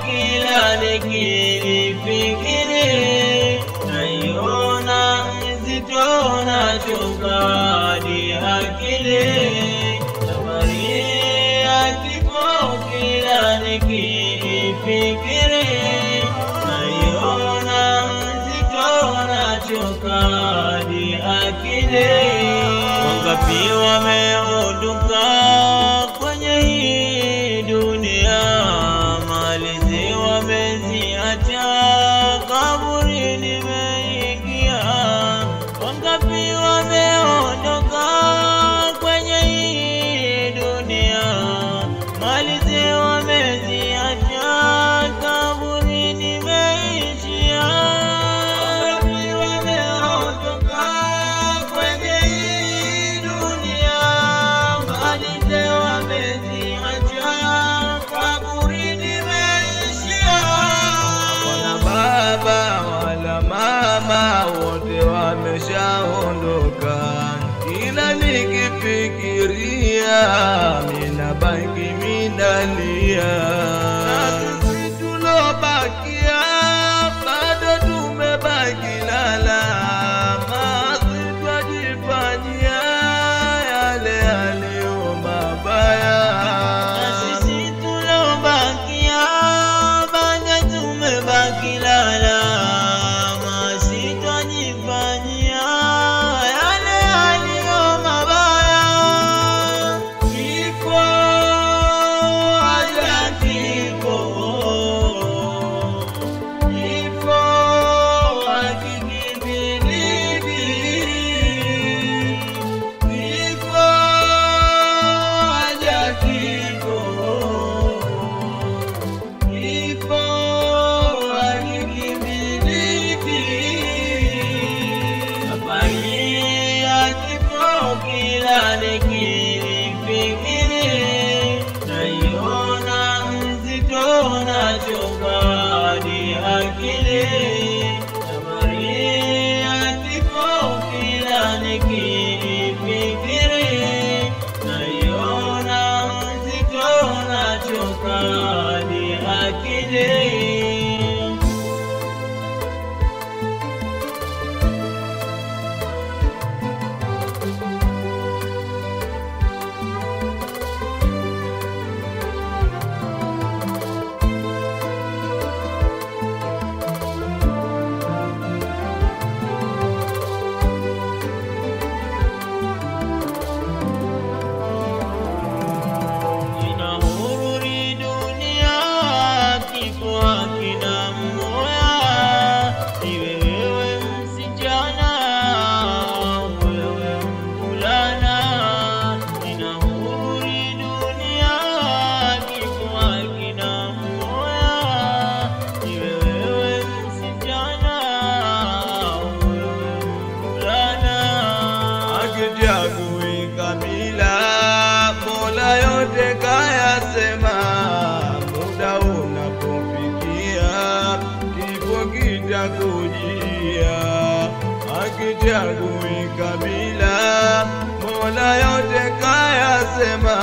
Kila nikifikiri naiona nzito na choka hadi akili. Safari ya kifo kila nikifikiri naiona nzito na choka hadi akili. Wangapi wameondoka kwenye hii dunia, wameziacha kaburi nimeingia. Wangapi wameondoka kwenye hii dunia, mali zao wameziacha kaburi nimeishia. Wangapi wameondoka kwenye hii dunia, mali zao wameziacha kaburi mama wote wameshaondoka. Kila nikifikiria minabaki minalia. Sisi tulobakia bado tumebaki lala, maasi twajifanyia yale yaliyo mabaya. Sisi tulobakia bado tumebaki lala, kila nikifikiri naiona nzito na choka hadi akili. Safari ya kifo kila nikifikiri naiona nzito na choka hadi akili. Mola yote kayasema, muda unapofikia kifo kitakujia. Hakichagui kabila, Mola yote kayasema,